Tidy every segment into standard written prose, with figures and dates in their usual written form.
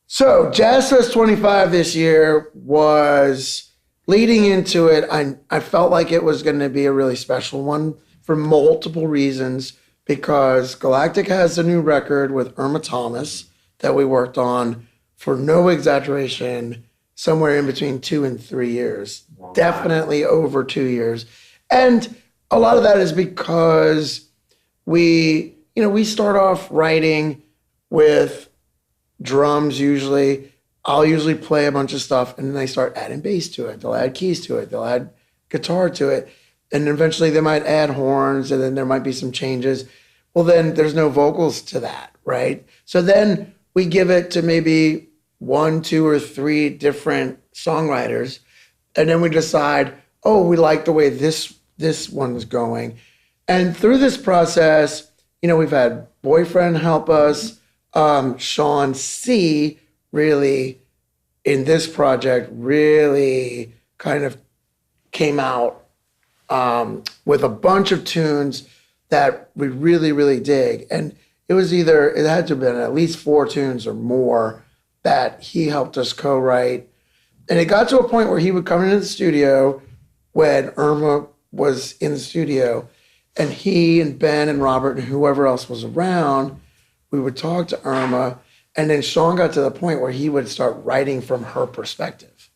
So Jazz Fest 25 this year was leading into it. I felt like it was going to be a really special one for multiple reasons because Galactic has a new record with Irma Thomas that we worked on for no exaggeration, somewhere in between 2 and 3 years, definitely over 2 years. And a lot of that is because we start off writing with drums usually. I'll usually play a bunch of stuff and then they start adding bass to it. They'll add keys to it. They'll add guitar to it. And eventually they might add horns and then there might be some changes. Well, then there's no vocals to that, right? So then we give it to maybe 1, 2, or 3 different songwriters. And then we decide, oh, we like the way this one's going. And through this process, we've had Boyfriend help us. Sean C. really, in this project, really kind of came out with a bunch of tunes that we really, really dig. And it had to have been at least 4 tunes or more that he helped us co-write. And it got to a point where he would come into the studio when Irma was in the studio, and he and Ben and Robert and whoever else was around, we would talk to Irma, and then Sean got to the point where he would start writing from her perspective.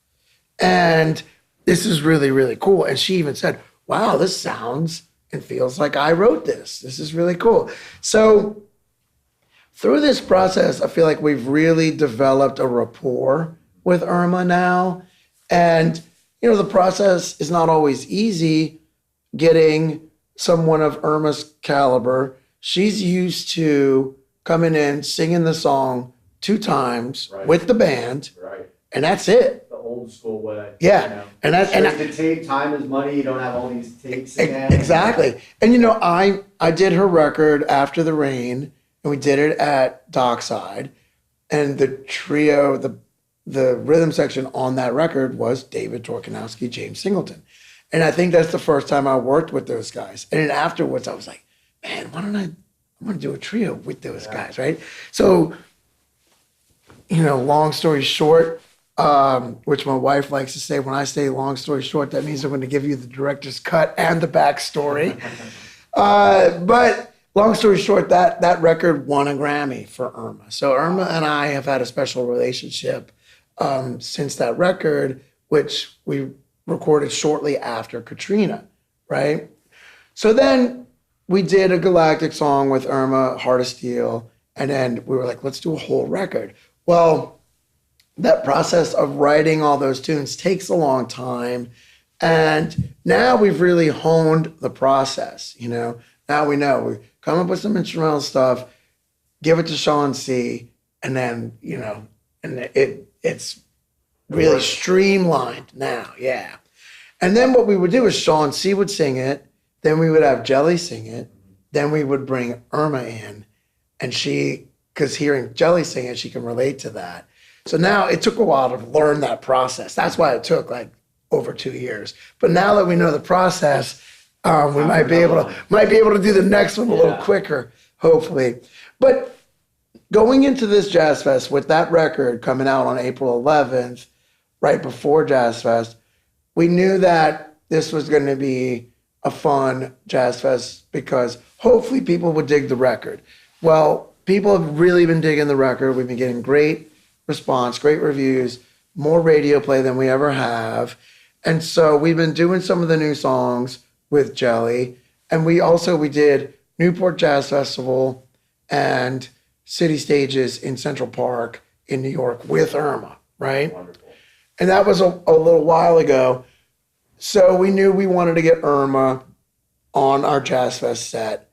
And this is really, really cool. And she even said, wow, this sounds and feels like I wrote this. This is really cool. So through this process, I feel like we've really developed a rapport with Irma now. And, the process is not always easy getting someone of Irma's caliber. She's used to coming in, singing the song 2 times with the band, and that's it. The old school way. Yeah, and the tape, time is money. You don't have all these takes again. Exactly. And I did her record After the Rain, and we did it at Dockside, and the trio, the rhythm section on that record was David Torkanowski, James Singleton, and I think that's the first time I worked with those guys. And then afterwards, I was like, man, I'm going to do a trio with those guys, right? So, long story short, which my wife likes to say, when I say long story short, that means I'm going to give you the director's cut and the backstory. But long story short, that record won a Grammy for Irma. So Irma and I have had a special relationship since that record, which we recorded shortly after Katrina, right? So then we did a Galactic song with Irma, Heart of Steel, and then we were like, let's do a whole record. Well, that process of writing all those tunes takes a long time, and now we've really honed the process, Now we know. We come up with some instrumental stuff, give it to Sean C., and then, and it's really streamlined now, yeah. And then what we would do is Sean C. would sing it, then we would have Jelly sing it. Then we would bring Irma in, and because hearing Jelly sing it, she can relate to that. So now it took a while to learn that process. That's why it took like over 2 years. But now that we know the process, we might be able to do the next one a little quicker, hopefully. But going into this Jazz Fest with that record coming out on April 11th, right before Jazz Fest, we knew that this was going to be a fun Jazz Fest because hopefully people would dig the record. Well, people have really been digging the record. We've been getting great response, great reviews, more radio play than we ever have. And so we've been doing some of the new songs with Jelly. And we did Newport Jazz Festival and City Stages in Central Park in New York with Irma, right? Wonderful. And that was a little while ago. So we knew we wanted to get Irma on our Jazz Fest set.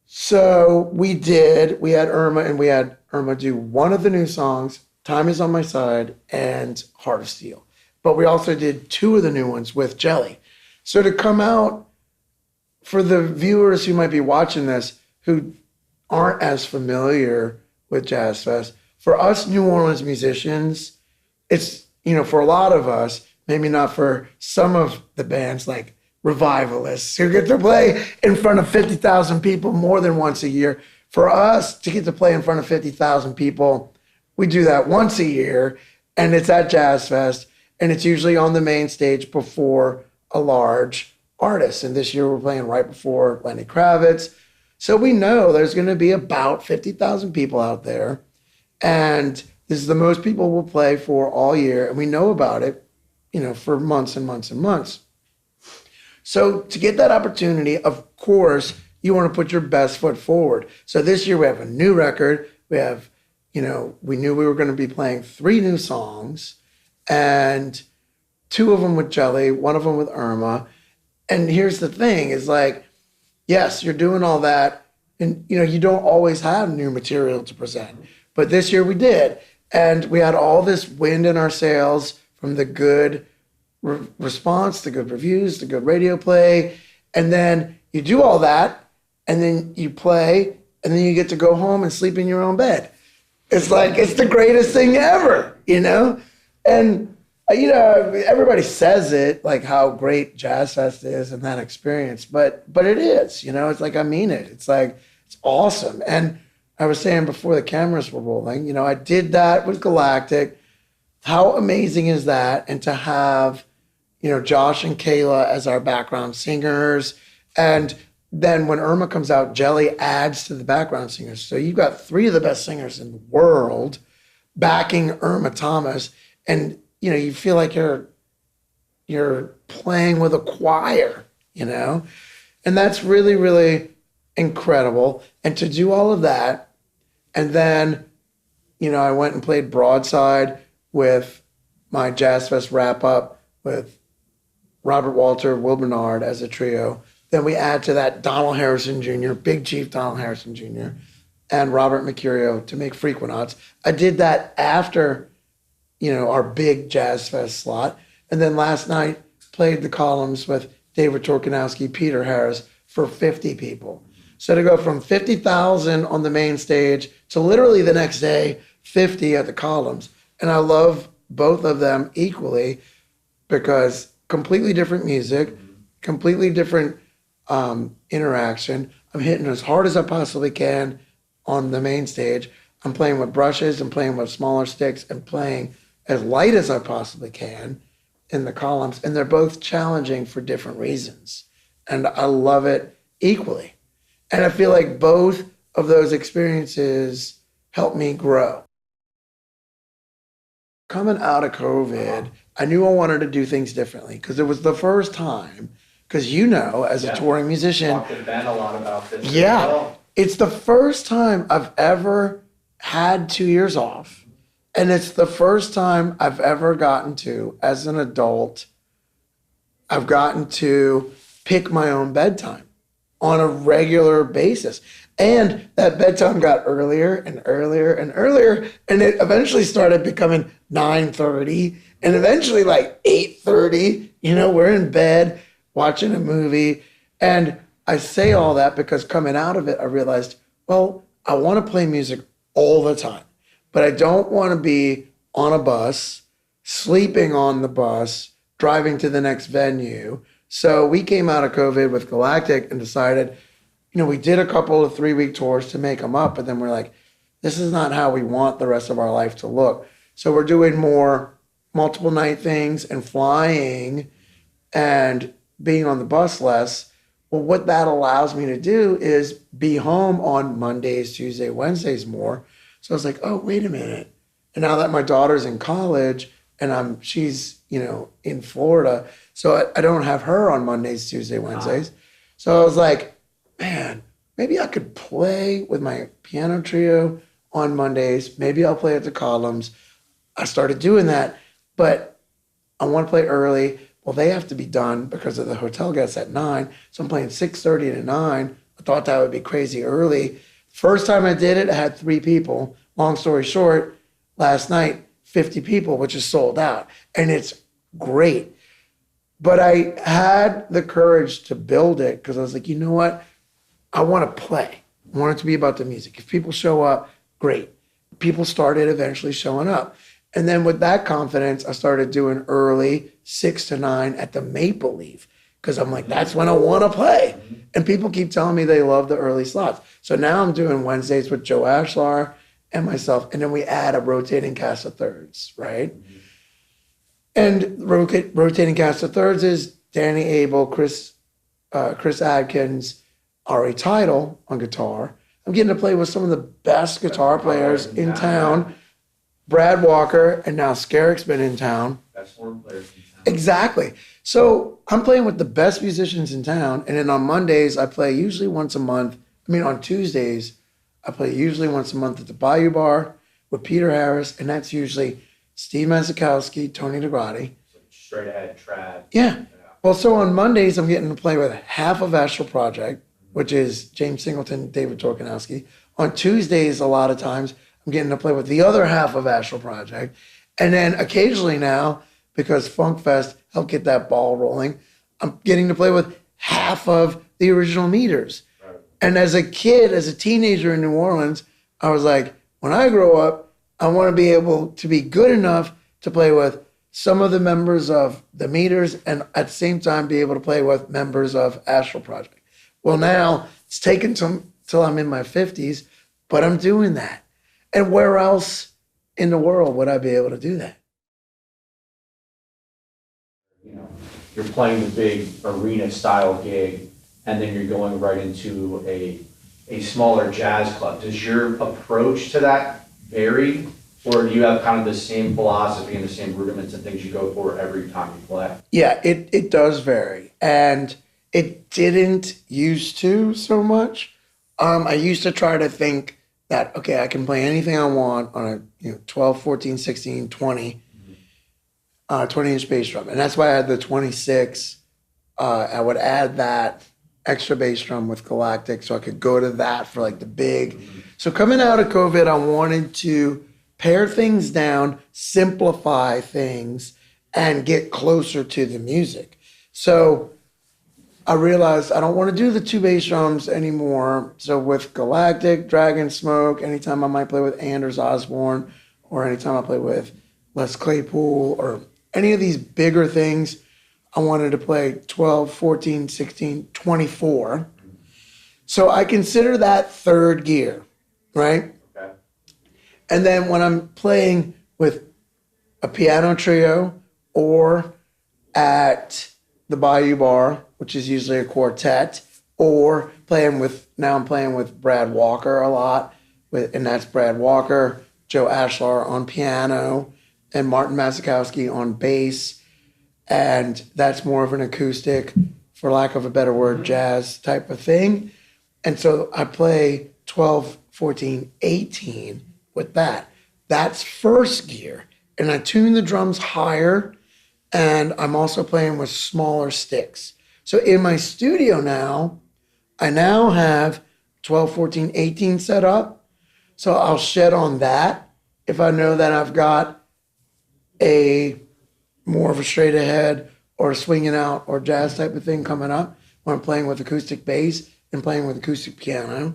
So we did. We had Irma, and we had Irma do one of the new songs, Time Is On My Side, and Heart of Steel. But we also did 2 of the new ones with Jelly. So to come out, for the viewers who might be watching this, who aren't as familiar with Jazz Fest, for us New Orleans musicians, it's, for a lot of us, maybe not for some of the bands like Revivalists who get to play in front of 50,000 people more than once a year. For us to get to play in front of 50,000 people we do that once a year, and it's at Jazz Fest, and it's usually on the main stage before a large artist. And this year we're playing right before Lenny Kravitz. So we know there's going to be about 50,000 people out there, and this is the most people will play for all year, and we know about it, for months and months and months. So to get that opportunity, of course, you want to put your best foot forward. So this year we have a new record. We have, we knew we were going to be playing 3 new songs, and 2 of them with Jelly, 1 of them with Irma. And here's the thing is like, yes, you're doing all that, and you don't always have new material to present. But this year we did. And we had all this wind in our sails from the good response, the good reviews, the good radio play. And then you do all that, and then you play, and then you get to go home and sleep in your own bed. It's like, it's the greatest thing ever, And, everybody says it, like how great Jazz Fest is and that experience, but it is, it's like, I mean it. It's like, it's awesome. And I was saying before the cameras were rolling, I did that with Galactic. How amazing is that? And to have, Josh and Kayla as our background singers. And then when Irma comes out, Jelly adds to the background singers. So you've got 3 of the best singers in the world backing Irma Thomas. And, you feel like you're playing with a choir, And that's really, really incredible. And to do all of that, and then, I went and played Broadside with my Jazz Fest wrap-up with Robert Walter, Will Bernard as a trio. Then we add to that Donald Harrison Jr., Big Chief Donald Harrison Jr., and Robert Mercurio to make Frequenauts. I did that after, our big Jazz Fest slot. And then last night, played the Columns with David Torkanowski, Peter Harris for 50 people. So to go from 50,000 on the main stage to literally the next day, 50 at the Columns. And I love both of them equally because completely different music, completely different interaction. I'm hitting as hard as I possibly can on the main stage. I'm playing with brushes, I'm playing with smaller sticks, and playing as light as I possibly can in the Columns. And they're both challenging for different reasons. And I love it equally. And I feel like both of those experiences helped me grow. Coming out of COVID, I knew I wanted to do things differently because it was the first time, because as a touring musician, talked to Ben a lot about this. Yeah, it's the first time I've ever had 2 years off. And it's the first time I've ever gotten to, as an adult, I've gotten to pick my own bedtime on a regular basis. And that bedtime got earlier and earlier and earlier. And it eventually started becoming 9:30 and eventually like 8:30. We're in bed watching a movie. And I say all that because coming out of it, I realized, well, I want to play music all the time, but I don't want to be on a bus, sleeping on the bus, driving to the next venue. So we came out of COVID with Galactic and decided, we did a couple of 3-week tours to make them up, but then we're like, this is not how we want the rest of our life to look. So we're doing more multiple night things and flying and being on the bus less. Well, what that allows me to do is be home on Mondays, Tuesdays, Wednesdays more. So I was like, oh, wait a minute. And now that my daughter's in college and she's, in Florida, so I don't have her on Mondays, Tuesdays, Wednesdays. So I was like, man, maybe I could play with my piano trio on Mondays. Maybe I'll play at the Columns. I started doing that, but I want to play early. Well, they have to be done because of the hotel guests at 9. So I'm playing 6:30 to 9. I thought that would be crazy early. First time I did it, I had 3 people. Long story short, last night, 50 people, which is sold out. And it's great. But I had the courage to build it because I was like, you know what? I want to play. I want it to be about the music. If people show up, great. People started eventually showing up. And then with that confidence, I started doing early 6 to 9 at the Maple Leaf because I'm like, that's when I want to play. And people keep telling me they love the early slots. So now I'm doing Wednesdays with Joe Ashlar and myself, and then we add a rotating cast of thirds, right? And rotating cast of thirds is Danny Abel, Chris Adkins, Ari Tidal on guitar. I'm getting to play with some of the best guitar players in town. Brad Walker, and now Skerrick's been in town. Best horn players in town. Exactly. So I'm playing with the best musicians in town, and then on Mondays I play usually once a month. I mean, on Tuesdays I play usually once a month at the Bayou Bar with Peter Harris, and that's usually Steve Mazikowski, Tony DeGrati. So straight ahead, trad. Yeah. Well, so on Mondays I'm getting to play with half of Astral Project, which is James Singleton, David Torkanowski. On Tuesdays, a lot of times, I'm getting to play with the other half of Astral Project. And then occasionally now, because Funk Fest helped get that ball rolling, I'm getting to play with half of the original Meters. Right. And as a kid, as a teenager in New Orleans, I was like, when I grow up, I want to be able to be good enough to play with some of the members of the Meters and at the same time be able to play with members of Astral Project. Well, now it's taken till I'm in my 50s, but I'm doing that. And where else in the world would I be able to do that? You know, you're playing the big arena style gig, and then you're going right into a smaller jazz club. Does your approach to that vary, or do you have kind of the same philosophy and the same rudiments and things you go for every time you play? Yeah, it does vary. And it didn't used to so much. I used to try to think that, okay, I can play anything I want on a 12, 14, 16, 20, 20-inch bass drum. And that's why I had the 26. I would add that extra bass drum with Galactic so I could go to that for like the big. So coming out of COVID, I wanted to pare things down, simplify things, and get closer to the music. So I realized I don't want to do the two bass drums anymore. So with Galactic, Dragon Smoke, anytime I might play with Anders Osborne, or anytime I play with Les Claypool, or any of these bigger things, I wanted to play 12, 14, 16, 24. So I consider that third gear, right? Okay. And then when I'm playing with a piano trio or at the Bayou Bar, which is usually a quartet, or now I'm playing with Brad Walker a lot, and that's Brad Walker, Joe Ashlar on piano, and Martin Mazikowski on bass, and that's more of an acoustic, for lack of a better word, jazz type of thing. And so I play 12, 14, 18 with that. That's first gear, and I tune the drums higher, and I'm also playing with smaller sticks. So in my studio now, I now have 12, 14, 18 set up. So I'll shed on that if I know that I've got a more of a straight ahead or a swinging out or jazz type of thing coming up when I'm playing with acoustic bass and playing with acoustic piano.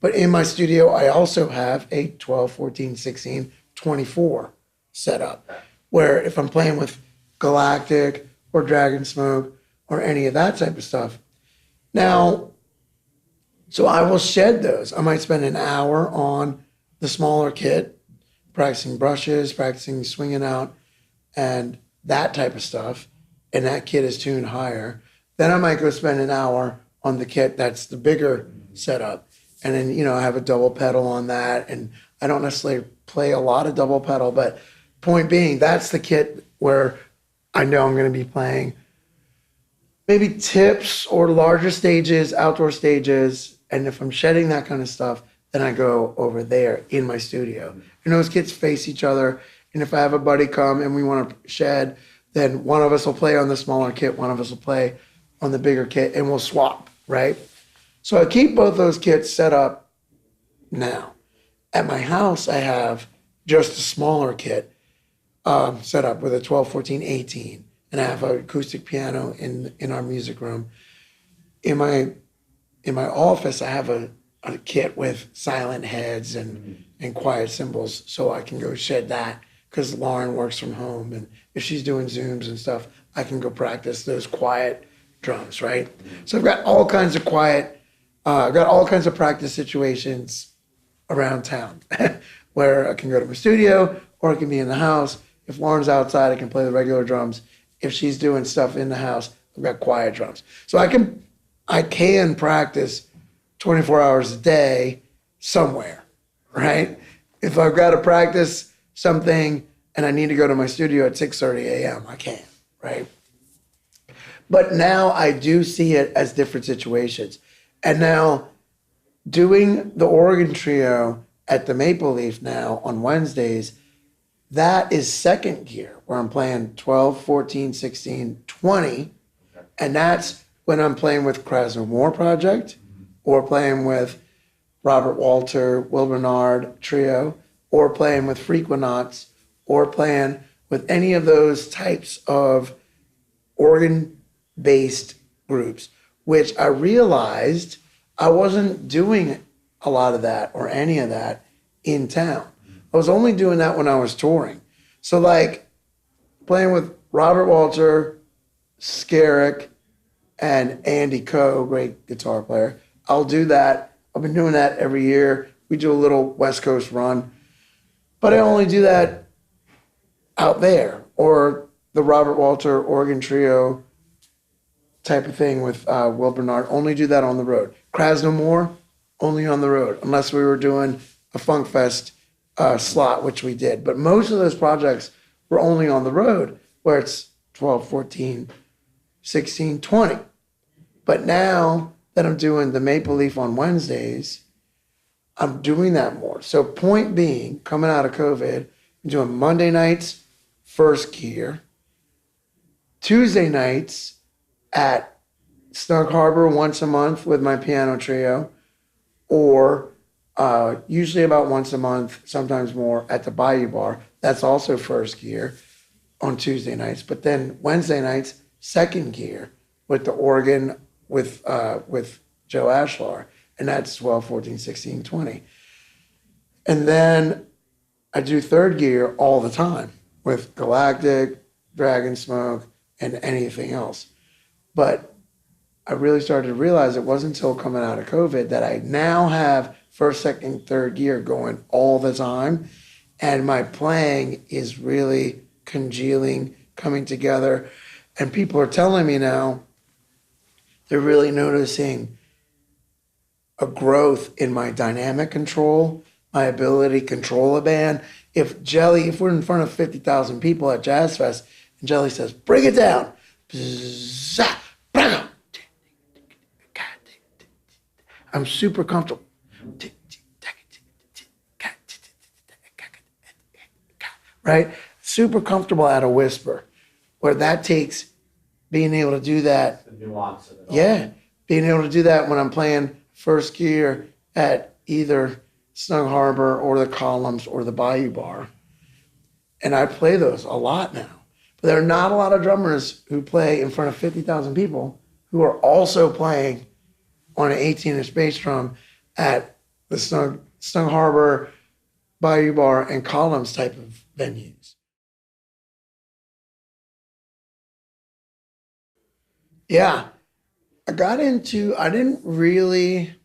But in my studio, I also have a 12, 14, 16, 24 set up, where if I'm playing with Galactic or Dragon Smoke or any of that type of stuff. Now, so I will shed those. I might spend an hour on the smaller kit, practicing brushes, practicing swinging out, and that type of stuff. And that kit is tuned higher. Then I might go spend an hour on the kit that's the bigger setup. And then, I have a double pedal on that. And I don't necessarily play a lot of double pedal, but point being, that's the kit where I know I'm going to be playing maybe tips or larger stages, outdoor stages. And if I'm shedding that kind of stuff, then I go over there in my studio. And those kits face each other. And if I have a buddy come and we want to shed, then one of us will play on the smaller kit, one of us will play on the bigger kit, and we'll swap, right? So I keep both those kits set up now. At my house, I have just a smaller kit set up with a 12, 14, 18. And I have an acoustic piano in our music room. In my office, I have a kit with silent heads and quiet cymbals, so I can go shed that because Lauren works from home, and if she's doing Zooms and stuff, I can go practice those quiet drums, right? So I've got all kinds of practice situations around town. where I can go to my studio or I can be in the house. If Lauren's outside, I can play the regular drums. If she's doing stuff in the house, I've got quiet drums. So I can practice 24 hours a day somewhere, right? If I've got to practice something and I need to go to my studio at 6:30 a.m., I can, right? But now I do see it as different situations. And now doing the organ trio at the Maple Leaf now on Wednesdays, that is second gear where I'm playing 12, 14, 16, 20. And that's when I'm playing with Krasno Moore Project or playing with Robert Walter, Will Bernard Trio, or playing with Frequenauts, or playing with any of those types of organ-based groups, which I realized I wasn't doing a lot of that or any of that in town. I was only doing that when I was touring. So like playing with Robert Walter, Skerrick, and Andy Coe, great guitar player. I'll do that. I've been doing that every year. We do a little West Coast run, but I only do that out there, or the Robert Walter organ trio type of thing with Will Bernard. Only do that on the road. Krasno Moore, only on the road, unless we were doing a Funk Fest slot, which we did. But most of those projects were only on the road, where it's 12, 14, 16, 20. But now that I'm doing the Maple Leaf on Wednesdays, I'm doing that more. So point being, coming out of COVID, I'm doing Monday nights, first gear, Tuesday nights at Snug Harbor once a month with my piano trio, or usually about once a month, sometimes more, at the Bayou Bar. That's also first gear on Tuesday nights. But then Wednesday nights, second gear with the organ with Joe Ashlar. And that's 12, 14, 16, 20. And then I do third gear all the time with Galactic, Dragon Smoke, and anything else. But I really started to realize it wasn't until coming out of COVID that I now have first, second, third gear going all the time. And my playing is really congealing, coming together. And people are telling me now they're really noticing a growth in my dynamic control, my ability to control a band. If we're in front of 50,000 people at Jazz Fest, and Jelly says, bring it down. I'm super comfortable. Right? Super comfortable at a whisper, where that takes being able to do that. The nuance of it all. Yeah, being able to do that when I'm playing first gear at either Snug Harbor or the Columns or the Bayou Bar. And I play those a lot now. But there are not a lot of drummers who play in front of 50,000 people who are also playing on an 18-inch bass drum at the Snug Harbor, Bayou Bar, and Columns type of venues. Yeah, I didn't really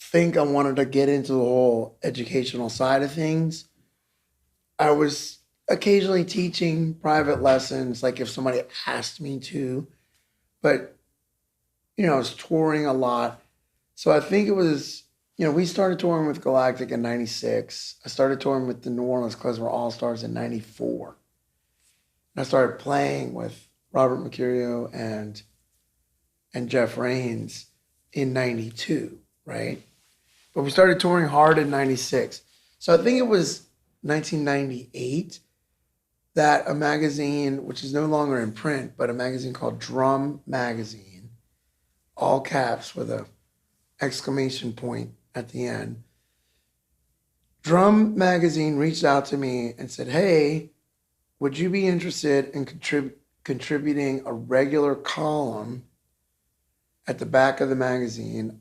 think I wanted to get into the whole educational side of things. I was occasionally teaching private lessons, like if somebody asked me to, but, I was touring a lot. So I think it was, we started touring with Galactic in 96. I started touring with the New Orleans Klezmer All-Stars in 94. And I started playing with Robert Mercurio and Jeff Rains in 92, right? But we started touring hard in 96. So I think it was 1998 that a magazine, which is no longer in print, but a magazine called Drum Magazine, all caps with a exclamation point at the end. Drum Magazine reached out to me and said, hey, would you be interested in contributing a regular column at the back of the magazine?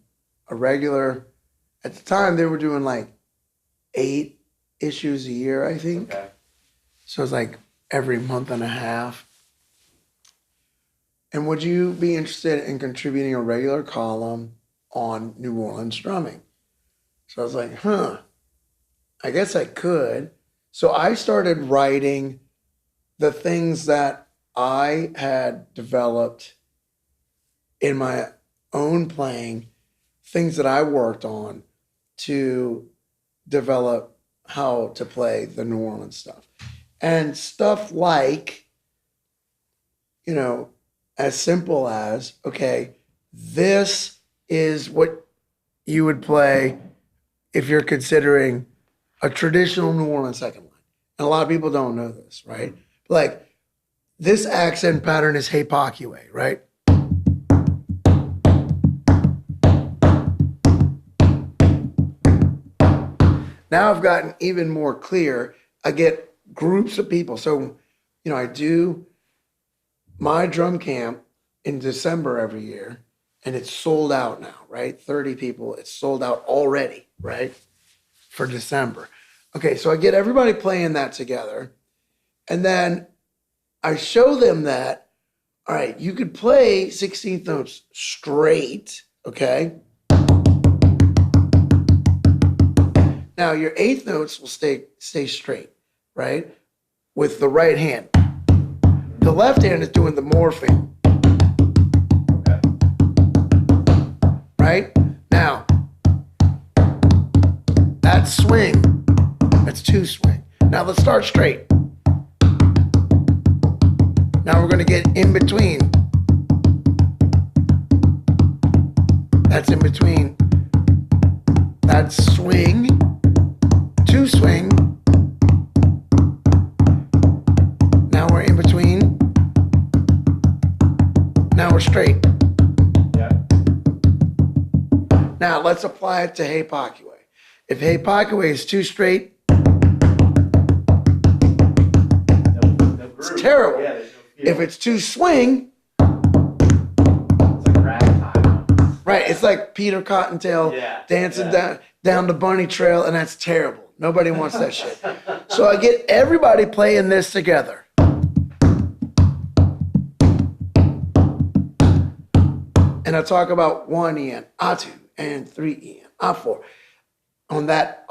At the time they were doing like 8 issues a year, I think. Okay. So it's like every month and a half. And would you be interested in contributing a regular column on New Orleans drumming? So I was like, I guess I could. So I started writing the things that I had developed in my own playing, things that I worked on to develop how to play the New Orleans stuff. And stuff like, as simple as, okay, this is what you would play if you're considering a traditional New Orleans second line. And a lot of people don't know this, right? Like, this accent pattern is Hey Pockway, right? Now I've gotten even more clear. I get groups of people. So, I do my drum camp in December every year, and it's sold out now, right? 30 people, it's sold out already, right? For December. Okay, so I get everybody playing that together, and then I show them that, all right, you could play 16th notes straight, okay? Now your eighth notes will stay straight, right? With the right hand. The left hand is doing the morphing. Right? Now, that swing, that's two swing. Now let's start straight. Now we're gonna get in between. That's in between. That's swing, two swing. Now we're in between. Now we're straight. Yeah. Now let's apply it to Hey Pockway. If Hey Pockway is too straight, it's terrible. Yeah, there's no feel. If it's too swing, It's like ragtime. right, it's like Peter Cottontail Yeah, dancing yeah. down the bunny trail, and that's terrible. Nobody wants that shit. So I get everybody playing this together. And I talk about 1 EN, A2, and 3 EN, A4. On that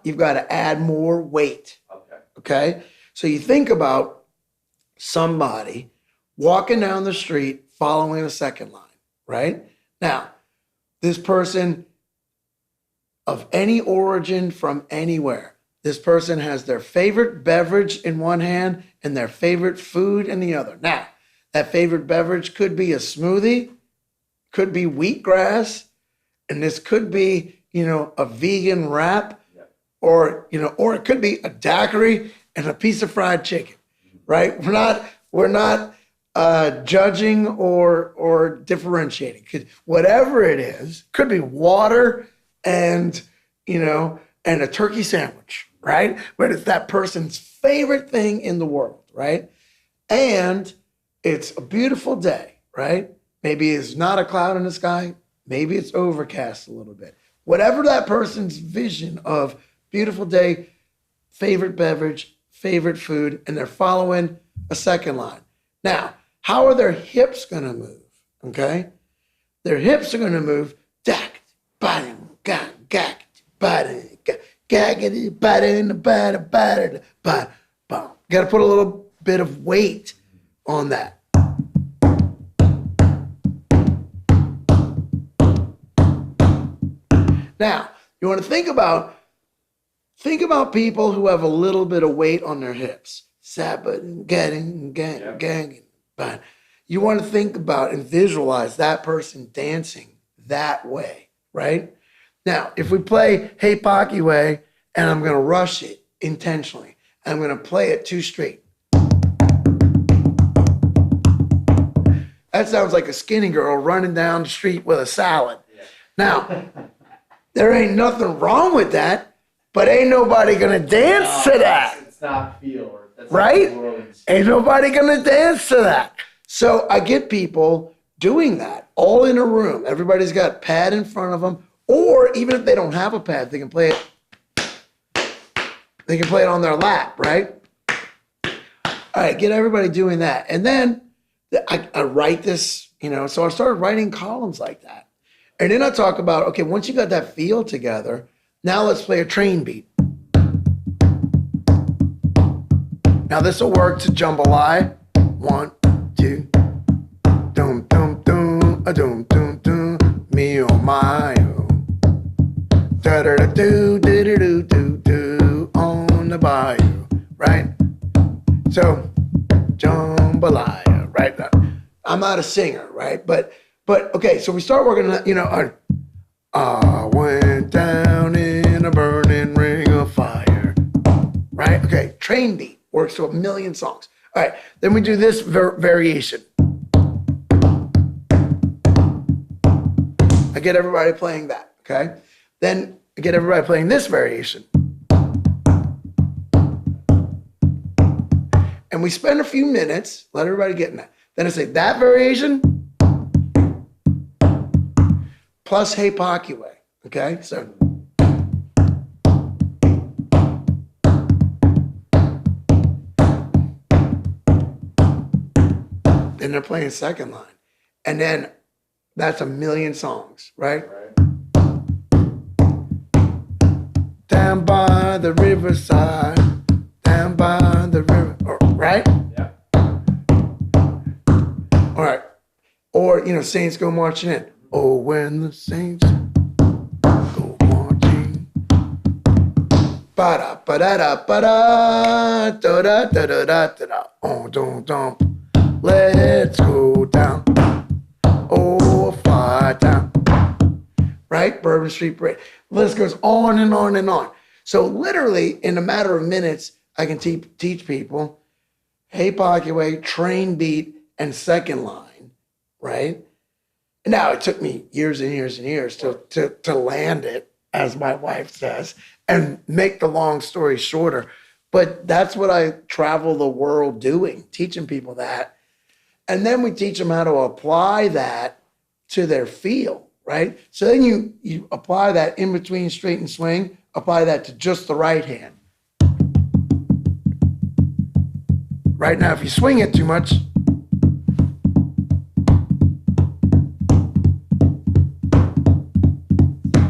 you've got to add more weight. Okay. Okay? So you think about somebody walking down the street following a second line, right? Now, this person of any origin from anywhere, this person has their favorite beverage in one hand and their favorite food in the other. Now, that favorite beverage could be a smoothie, could be wheatgrass, and this could be, a vegan wrap, or it could be a daiquiri and a piece of fried chicken, right? We're not judging or differentiating. Whatever it is, could be water and a turkey sandwich, right? But it's that person's favorite thing in the world, right? And it's a beautiful day, right? Maybe it's not a cloud in the sky. Maybe it's overcast a little bit. Whatever that person's vision of beautiful day, favorite beverage, favorite food, and they're following a second line. Now, how are their hips going to move? Okay? Their hips are going to move. Dack, bottom, gag, gag, bottom, gaggity, bottom, bottom, bottom, bottom, bottom. Got to put a little bit of weight on that. Now, you want to think about people who have a little bit of weight on their hips. Gang. But you want to think about and visualize that person dancing that way, right? Now, if we play Hey Pockway, and I'm going to rush it intentionally, I'm going to play it too straight. That sounds like a skinny girl running down the street with a salad. Yeah. Now, there ain't nothing wrong with that, but ain't nobody gonna dance to that, It's not feel. That's right? New Orleans. Ain't nobody gonna dance to that. So I get people doing that all in a room. Everybody's got a pad in front of them, or even if they don't have a pad, they can play it. They can play it on their lap, right? All right, get everybody doing that, and then I write this. So I started writing columns like that. And then I talk about, okay, once you got that feel together, now let's play a train beat. Now this will work to jambalaya. 1, 2. Dum dum dum, a dum dum dum, me oh my oh. Da da da do do do do do do on the bayou, right? So jambalaya, right? I'm not a singer, right? But okay, so we start working on, you know, on I went down in a burning ring of fire, right? Okay, train beat works to a million songs. All right, then we do this variation. I get everybody playing that, okay? Then I get everybody playing this variation. And we spend a few minutes, let everybody get in that. Then I say that variation plus Hey Pocky Way, okay? So. Then they're playing second line. And then that's a million songs, right? Down by the riverside, down by the river, right? Yeah. All right. Or, you know, Saints Go Marching In. Oh, when the Saints go marching. Ba-da, ba-da-da, ba-da, da-da, da-da, da-da, oh, dum-dum. Let's go down. Oh, fly down. Right? Bourbon Street Parade. The list goes on and on and on. So literally, in a matter of minutes, I can teach people Hey Pocky Way, train beat, and second line, right? Now, it took me years and years and years to land it, as my wife says, and make the long story shorter. But that's what I travel the world doing, teaching people that. And then we teach them how to apply that to their feel, right? So then you apply that in between straight and swing, apply that to just the right hand. Right now, if you swing it too much,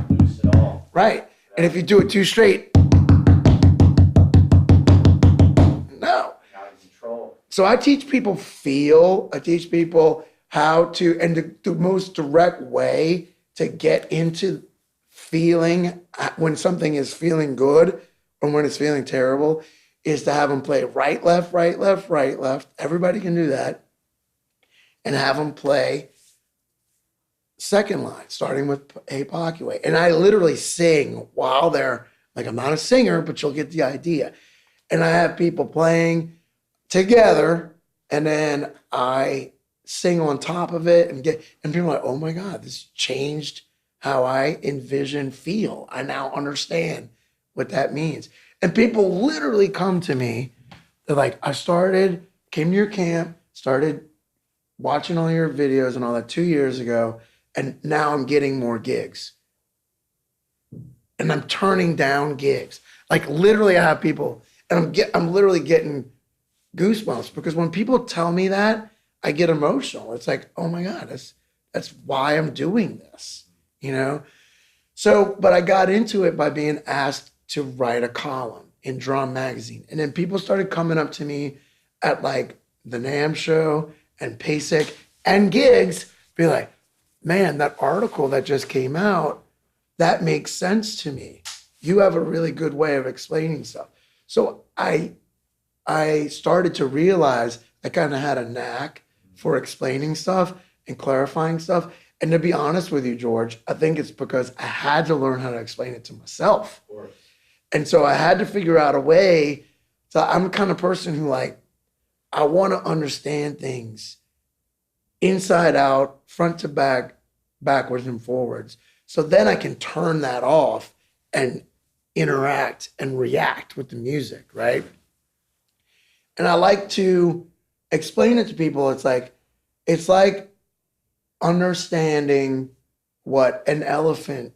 Lose it all. right. And if you do it too straight, no. Out of control. So I teach people feel, I teach people how to, and the most direct way to get into feeling when something is feeling good or when it's feeling terrible is to have them play right, left, right, left, right, left. Everybody can do that. And have them play second line, starting with Hey Pocky Way. And I literally sing while they're, like, I'm not a singer, but you'll get the idea. And I have people playing together, and then I sing on top of it, and people are like, oh my God, this changed how I envision feel. I now understand what that means. And people literally come to me, they're like, came to your camp, started watching all your videos and all that 2 years ago, and now I'm getting more gigs. And I'm turning down gigs. Like, literally I have people, and I'm literally getting goosebumps, because when people tell me that, I get emotional. It's like, oh my God, that's why I'm doing this, you know? So, but I got into it by being asked to write a column in Drum Magazine. And then people started coming up to me at, like, the NAMM show and PASIC and gigs, be like, man, that article that just came out, that makes sense to me. You have a really good way of explaining stuff. So I started to realize I kind of had a knack for explaining stuff and clarifying stuff. And to be honest with you, George, I think it's because I had to learn how to explain it to myself. Of course. And so I had to figure out a way. So I'm the kind of person who, like, I want to understand things inside out, front to back, backwards and forwards. So then I can turn that off and interact and react with the music, right? And I like to explain it to people. It's like understanding what an elephant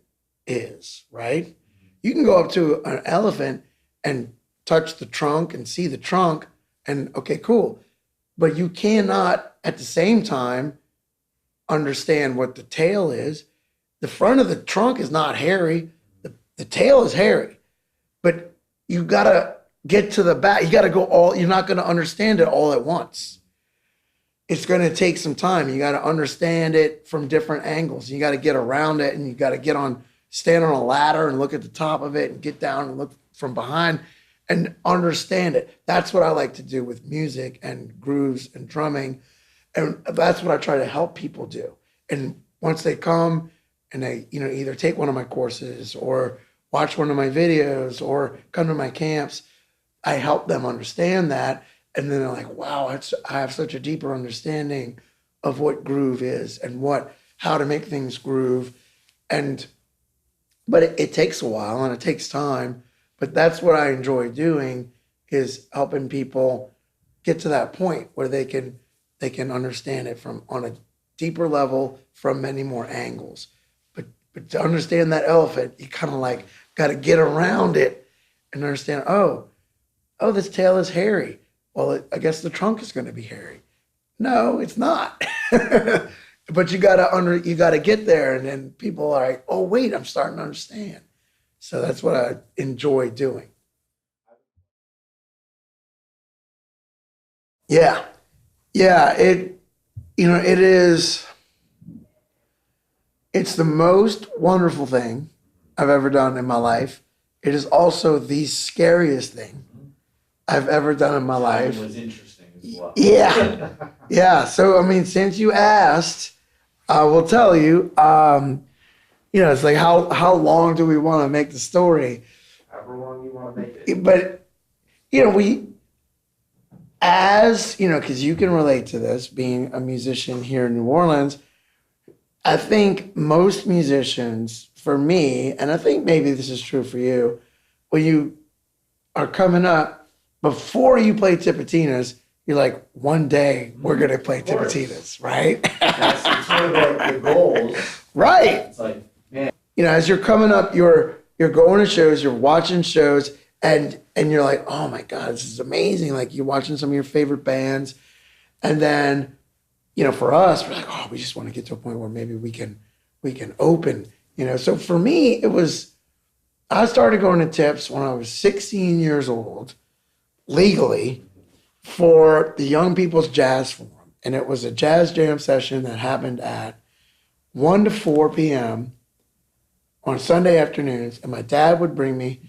is, right? You can go up to an elephant and touch the trunk and see the trunk and, okay, cool. But you cannot at the same time understand what the tail is. The front of the trunk is not hairy. The tail is hairy. But you gotta get to the back. You got to go all, you're not going to understand it all at once. It's going to take some time. You got to understand it from different angles. You got to get around it, and you got to stand on a ladder and look at the top of it and get down and look from behind and understand it. That's what I like to do with music and grooves and drumming. And that's what I try to help people do. And once they come and they, either take one of my courses or watch one of my videos or come to my camps, I help them understand that. And then they're like, wow, I have such a deeper understanding of what groove is and how to make things groove. But it takes a while and it takes time. But that's what I enjoy doing, is helping people get to that point where they can understand it from on a deeper level from many more angles. But to understand that elephant, you kind of like got to get around it and understand, oh, this tail is hairy. Well, I guess the trunk is going to be hairy. No, it's not. But you got to get there, and then people are like, oh, wait, I'm starting to understand. So that's what I enjoy doing. Yeah. Yeah, it is, it's the most wonderful thing I've ever done in my life. It is also the scariest thing I've ever done in my life. It was interesting as well. Yeah. Yeah. So, since you asked, I will tell you, it's like, how long do we want to make the story? However long you want to make it. But, because you can relate to this, being a musician here in New Orleans, I think most musicians, for me, and I think maybe this is true for you, when you are coming up, before you play Tipitinas, you're like, one day we're going to play Tipitinas, right? That's sort of like the goals. Right. It's like, man. As you're coming up, you're going to shows, you're watching shows, and you're like, oh my God, this is amazing. Like, you're watching some of your favorite bands. And then, for us, we're like, oh, we just want to get to a point where maybe we can open, So for me, I started going to Tips when I was 16 years old, legally, for the Young People's Jazz Forum. And it was a jazz jam session that happened at 1 to 4 p.m. on Sunday afternoons. And my dad would bring me,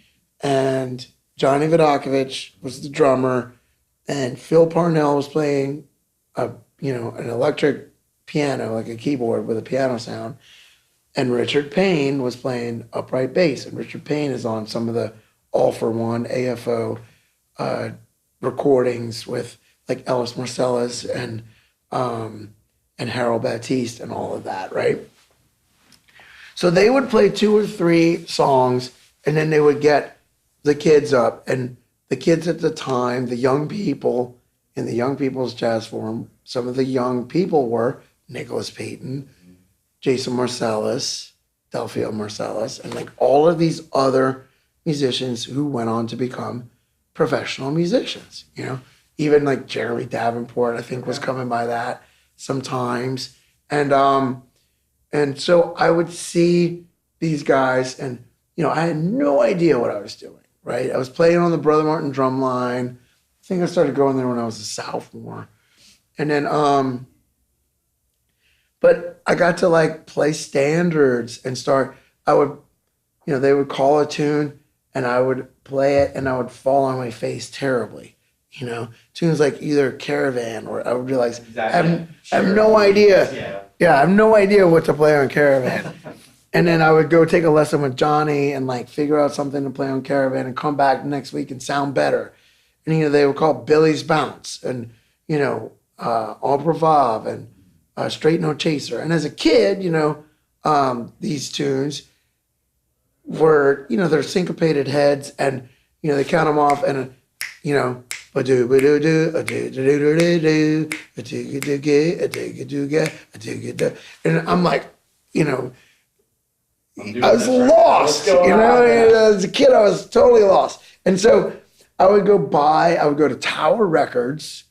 and Johnny Vodakovich was the drummer, and Phil Parnell was playing an electric piano, like a keyboard with a piano sound, and Richard Payne was playing upright bass. And Richard Payne is on some of the All for One AFO recordings with like Ellis Marsalis and Harold Baptiste and all of that, right? So they would play 2 or 3 songs, and then they would get the kids up. And the kids at the time, the young people in the Young People's Jazz Forum, some of the young people were Nicholas Payton, Jason Marsalis, Delphia Marsalis, and like all of these other musicians who went on to become professional musicians, even like Jeremy Davenport, I think, was coming by that sometimes. And so I would see these guys, and, I had no idea what I was doing, right? I was playing on the Brother Martin drum line. I think I started going there when I was a sophomore. And then, but I got to like play standards and they would call a tune and I would play it and I would fall on my face terribly. Tunes like either Caravan, or I would realize, exactly. I have no idea. Yeah, I have no idea what to play on Caravan. And then I would go take a lesson with Johnny and like figure out something to play on Caravan and come back next week and sound better. And, they would call Billy's Bounce and, Au Bravave and Straight No Chaser. And as a kid, these tunes were, they're syncopated heads, and, they count them off, and, and I'm like, I was lost, as a kid, I was totally lost. And so I would go to Tower Records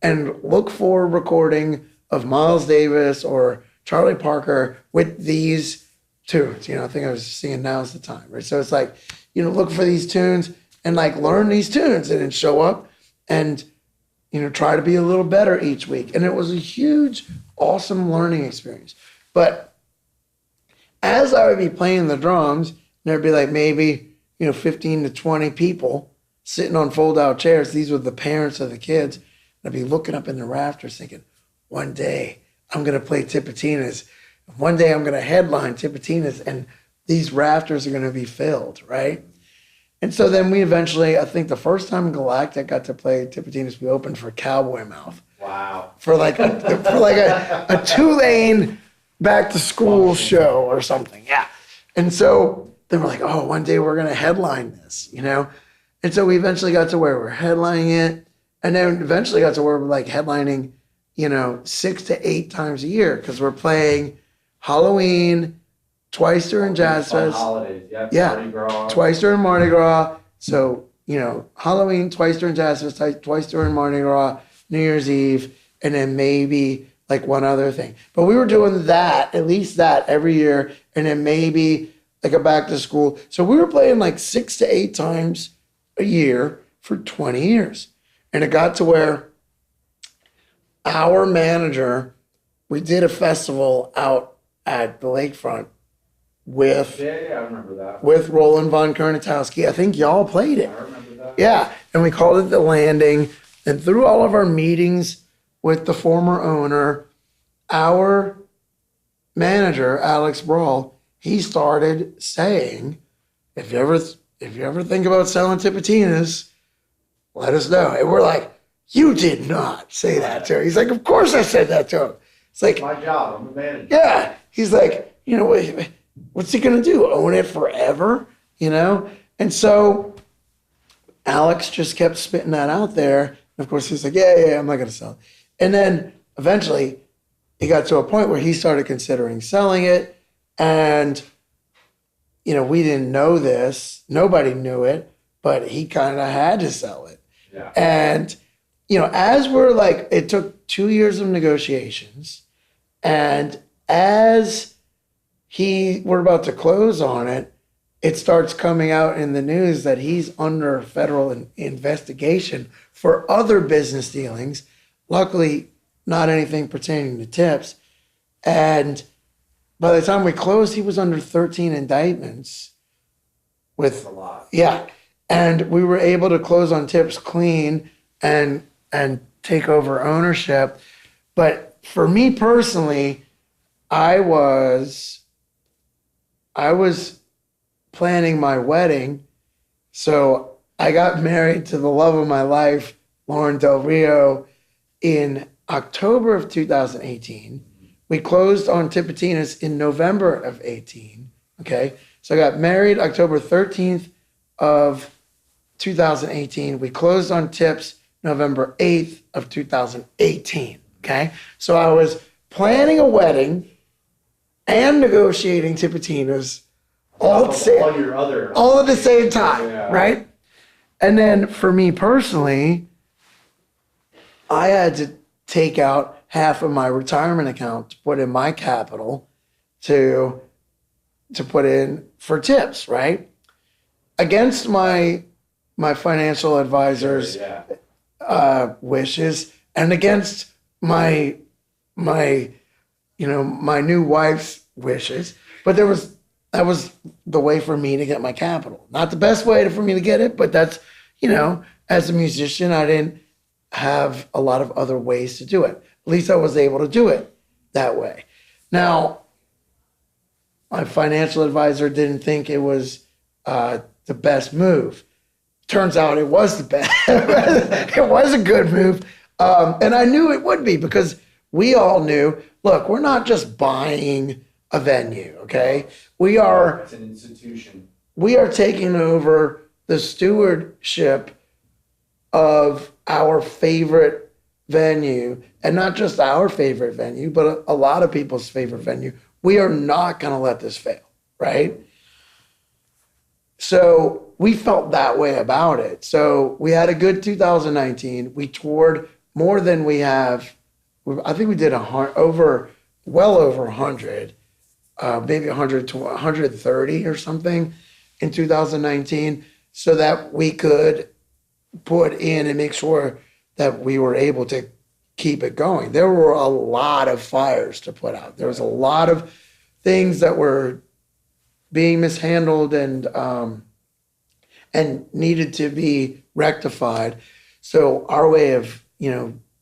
and look for a recording of Miles Davis or Charlie Parker with these tunes. I think I was singing Now's the Time, right? So it's like, look for these tunes and like learn these tunes and then show up and, try to be a little better each week. And it was a huge, awesome learning experience. But as I would be playing the drums, there'd be like maybe, 15 to 20 people sitting on fold-out chairs. These were the parents of the kids. I'd be looking up in the rafters thinking, one day I'm going to play Tipitina's. One day I'm going to headline Tipitina's, and these rafters are going to be filled, right? And so then we eventually, I think the first time Galactic got to play Tipitina's, we opened for Cowboy Mouth. Wow. For like a two-lane back-to-school show or something, yeah. And so then we're like, oh, one day we're going to headline this, And so we eventually got to where we're headlining it, and then eventually got to where we're like headlining, 6 to 8 times a year, because we're playing Halloween, twice during Jazz Fun Fest. holidays, Yeah. Mardi Gras. Twice during Mardi Gras. So, Halloween, twice during Jazz Fest, twice during Mardi Gras, New Year's Eve, and then maybe like one other thing. But we were doing that, at least that every year, and then maybe like a back to school. So we were playing like 6 to 8 times a year for 20 years. And it got to where our manager, we did a festival out at the lakefront with Yeah, I remember that. with Roland von Kernitowski. I think y'all played it. I remember that. Yeah, and we called it The Landing. And through all of our meetings with the former owner, our manager, Alex Brawl, he started saying, if you ever think about selling Tipitina's, let us know. And we're like, you did not say that to her. He's like, of course I said that to him. It's like, My job, I'm a manager. yeah. He's like, what's he gonna do? Own it forever? And so Alex just kept spitting that out there. And of course he's like, yeah, I'm not gonna sell it. And then eventually it got to a point where he started considering selling it. And, we didn't know this. Nobody knew it, but he kind of had to sell it. Yeah. And, as we're like, it took 2 years of negotiations. And as we're about to close on it, it starts coming out in the news that he's under federal investigation for other business dealings. Luckily, not anything pertaining to tips. And by the time we closed, he was under 13 indictments. That's a lot. Yeah. And we were able to close on tips clean and take over ownership. But for me personally, I was planning my wedding. So I got married to the love of my life, Lauren Del Rio, in October of 2018. We closed on Tipitina's in November of 18. Okay. So I got married October 13th of 2018. We closed on tips November 8th of 2018. Okay. So I was planning a wedding and negotiating Tipitina's all at the same time. Yeah. Right. And then for me personally, I had to take out half of my retirement account to put in my capital to put in for tips, right? Against my financial advisor's wishes and against my new wife's wishes. But that was the way for me to get my capital. Not the best way for me to get it, but that's, as a musician, I didn't have a lot of other ways to do it. At least I was able to do it that way. Now, my financial advisor didn't think it was the best move. Turns out it was the best. It was a good move. And I knew it would be because we all knew, look, we're not just buying a venue, okay? It's an institution. We are taking over the stewardship of our favorite venue, and not just our favorite venue, but a lot of people's favorite venue. We are not going to let this fail, right? So we felt that way about it. So we had a good 2019. We toured more than we have. I think we did well over 100, maybe 100 to 130 or something in 2019. so that we could put in and make sure that we were able to keep it going. There were a lot of fires to put out. There was a lot of things that were being mishandled and needed to be rectified. So our way of,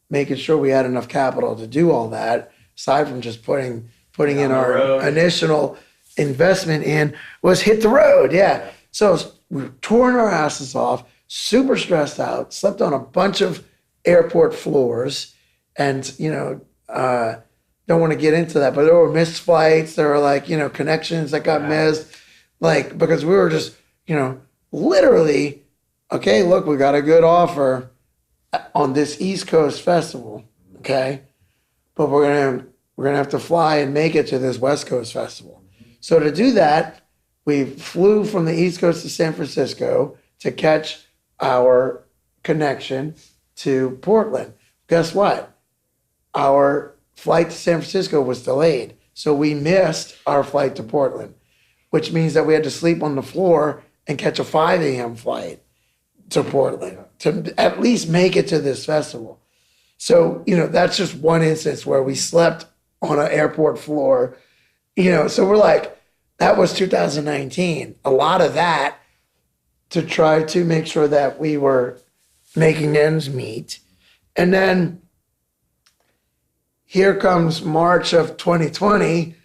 making sure we had enough capital to do all that, aside from just putting in our initial investment in, was hit the road. Yeah. So we were touring our asses off, super stressed out, slept on a bunch of airport floors, and don't want to get into that, but there were missed flights. There were connections that got missed, because we were just literally, okay, look, we got a good offer on this East Coast festival, okay, but we're gonna have to fly and make it to this West Coast festival. So to do that, we flew from the East Coast to San Francisco to catch our connection to Portland. Guess what? Our flight to San Francisco was delayed, so we missed our flight to Portland, which means that we had to sleep on the floor and catch a 5 a.m. flight to Portland to at least make it to this festival. So, that's just one instance where we slept on an airport floor, so we're like, that was 2019. A lot of that to try to make sure that we were making ends meet. And then here comes March of 2020,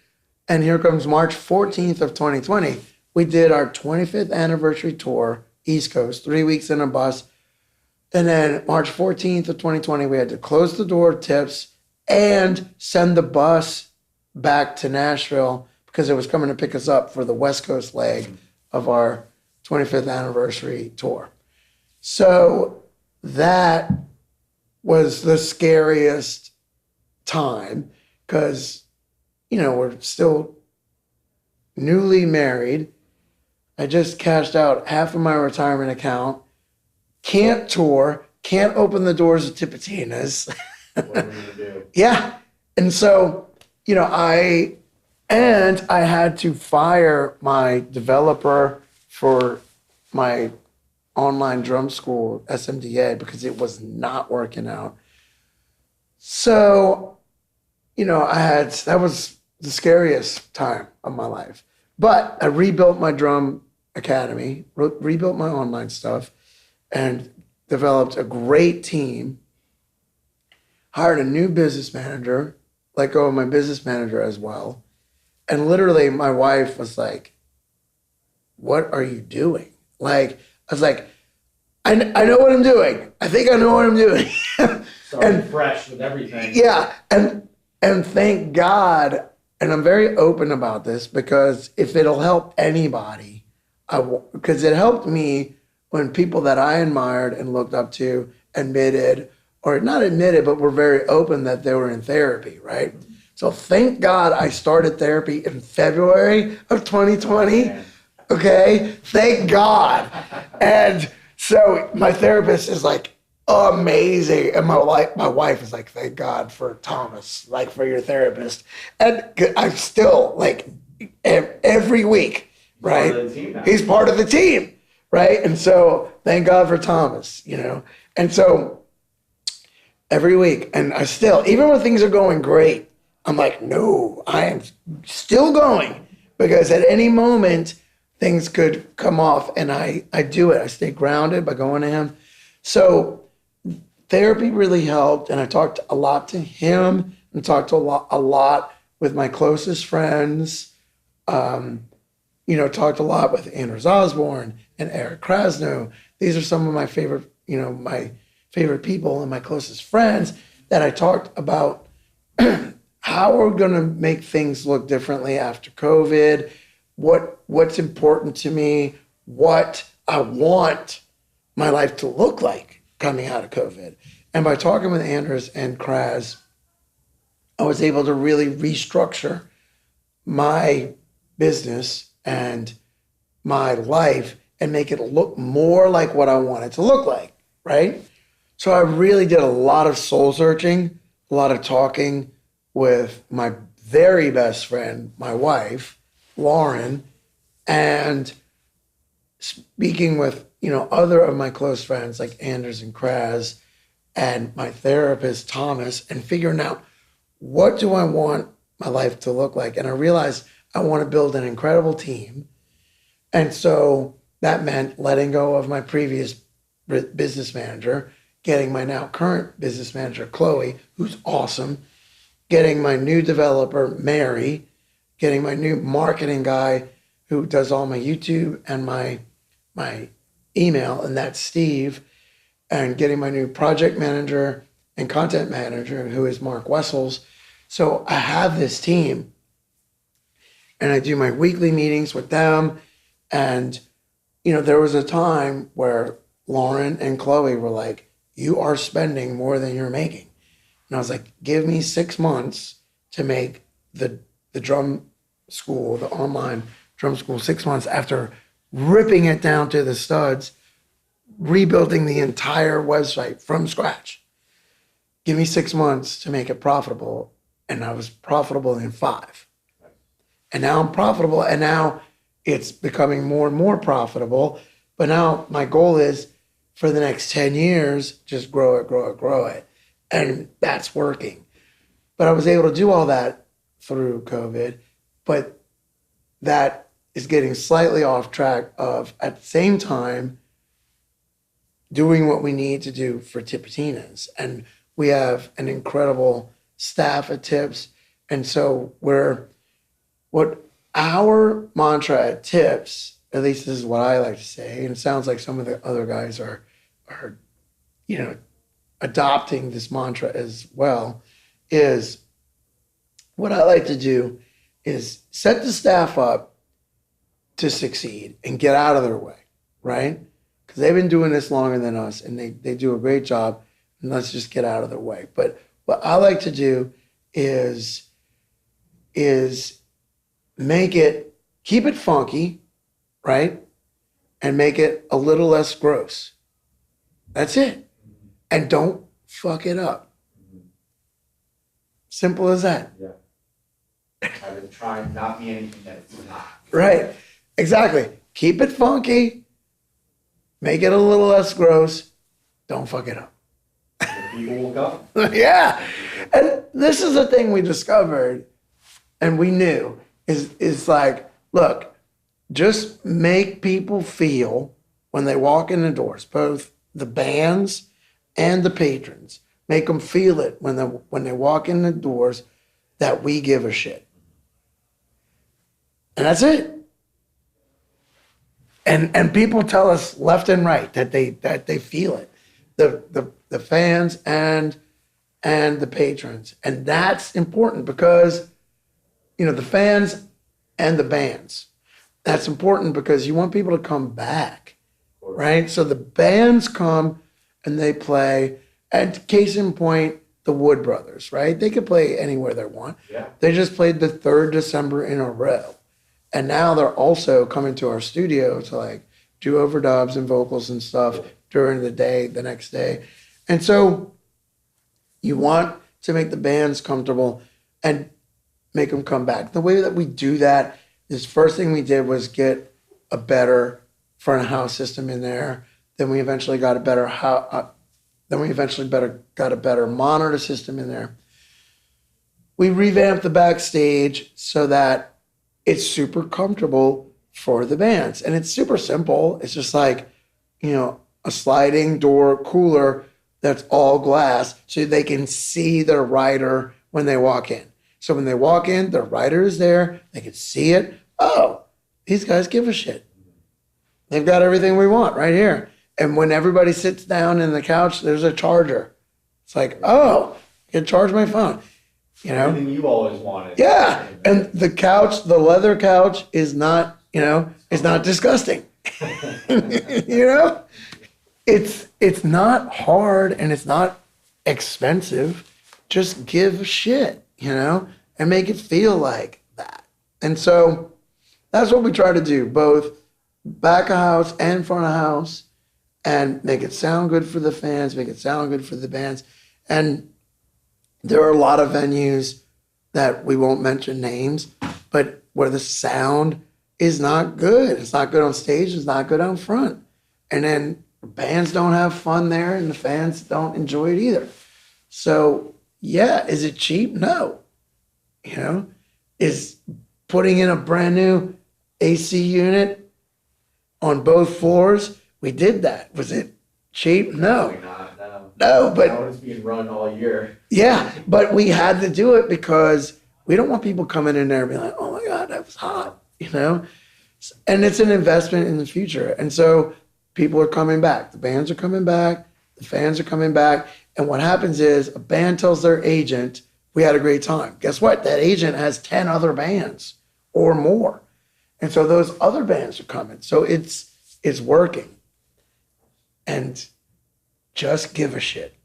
and here comes March 14th of 2020. We did our 25th anniversary tour, East Coast, 3 weeks in a bus. And then March 14th of 2020, we had to close the door of tips and send the bus back to Nashville because it was coming to pick us up for the West Coast leg of our 25th anniversary tour. So that was the scariest time because, we're still newly married. I just cashed out half of my retirement account, can't tour, can't open the doors of Tipitina's. What are we gonna do? Yeah. And so, I had to fire my developer for my online drum school, SMDA, because it was not working out. So, that was the scariest time of my life. But I rebuilt my drum academy, rebuilt my online stuff, and developed a great team, hired a new business manager, let go of my business manager as well. And literally my wife was like, what are you doing? I was like, I know what I'm doing. I think I know what I'm doing. Starting fresh with everything. Yeah, and thank God, and I'm very open about this because if it'll help anybody, because it helped me when people that I admired and looked up to admitted, or not admitted, but were very open that they were in therapy, right? So thank God I started therapy in February of 2020. Okay, thank God. And so my therapist is like amazing, and my wife is like, thank God for Thomas, for your therapist. And I'm still every week, right? He's part of the team, right? And so thank God for Thomas, And so every week, and I still, even when things are going great, I'm like, no, I am still going, because at any moment things could come off, and I do it. I stay grounded by going to him. So therapy really helped, and I talked a lot to him and talked a lot with my closest friends. Talked a lot with Anders Osborne and Eric Krasno. These are some of my favorite, my favorite people and my closest friends that I talked about how we're going to make things look differently after COVID, what's important to me, what I want my life to look like coming out of COVID. And by talking with Anders and Kraz, I was able to really restructure my business and my life and make it look more like what I want it to look like, right? So I really did a lot of soul searching, a lot of talking with my very best friend, my wife, Lauren, and speaking with, other of my close friends like Anders and Kraz and my therapist, Thomas, and figuring out what do I want my life to look like. And I realized I want to build an incredible team. And so that meant letting go of my previous business manager, getting my now current business manager, Chloe, who's awesome, getting my new developer, Mary, getting my new marketing guy who does all my YouTube and my email, and that's Steve, and getting my new project manager and content manager, who is Mark Wessels. So I have this team, and I do my weekly meetings with them. And, there was a time where Lauren and Chloe were like, you are spending more than you're making. And I was like, give me 6 months to make the drum school, the online drum school, 6 months after ripping it down to the studs, rebuilding the entire website from scratch. Give me 6 months to make it profitable. And I was profitable in 5. And now I'm profitable, and now it's becoming more and more profitable. But now my goal is for the next 10 years, just grow it, grow it, grow it. And that's working. But I was able to do all that through COVID, but that is getting slightly off track of, at the same time, doing what we need to do for Tipitinas. And we have an incredible staff at Tips. And so what our mantra at Tips, at least this is what I like to say, and it sounds like some of the other guys are adopting this mantra as well, is what I like to do is set the staff up to succeed and get out of their way, right? Because they've been doing this longer than us, and they do a great job, and let's just get out of their way. But what I like to do is keep it funky, right? And make it a little less gross. That's it. And don't fuck it up. Simple as that. Yeah. I've been trying not be anything that it's not. Right. Exactly. Keep it funky. Make it a little less gross. Don't fuck it up. The people will come. Yeah. And this is the thing we discovered and we knew is like, look, just make people feel when they walk in the doors, both the bands and the patrons, make them feel it when they walk in the doors that we give a shit. And that's it. And people tell us left and right that they feel it. The fans and the patrons. And that's important because, the fans and the bands. That's important because you want people to come back, right? So the bands come and they play. And case in point, the Wood Brothers, right? They could play anywhere they want. Yeah. They just played the 3rd December in a row. And now they're also coming to our studio to do overdubs and vocals and stuff during the day, the next day. And so you want to make the bands comfortable and make them come back. The way that we do that is first thing we did was get a better front of house system in there. Then we eventually got a better got a better monitor system in there. We revamped the backstage so that it's super comfortable for the bands. And it's super simple. It's just a sliding door cooler that's all glass so they can see their rider when they walk in. So when they walk in, their rider is there. They can see it. Oh, these guys give a shit. They've got everything we want right here. And when everybody sits down in the couch, there's a charger. It's like, oh, I can charge my phone. Everything you always wanted. Yeah. And the couch, the leather couch is not, it's not disgusting. It's not hard and it's not expensive. Just give a shit, and make it feel like that. And so that's what we try to do, both back of house and front of house, and make it sound good for the fans, make it sound good for the bands. And there are a lot of venues that we won't mention names, but where the sound is not good. It's not good on stage. It's not good on front. And then bands don't have fun there and the fans don't enjoy it either. So yeah, is it cheap? No. You know, is putting in a brand new AC unit on both floors? We did that. Was it cheap? No. Probably not, no. No, but That was being run all year. yeah, but we had to do it because we don't want people coming in there and being like, oh my God, that was hot, you know? And it's an investment in the future. And so people are coming back. The bands are coming back. The fans are coming back. And what happens is a band tells their agent, we had a great time. Guess what? That agent has 10 other bands or more. And so those other bands are coming. So it's working. And just give a shit.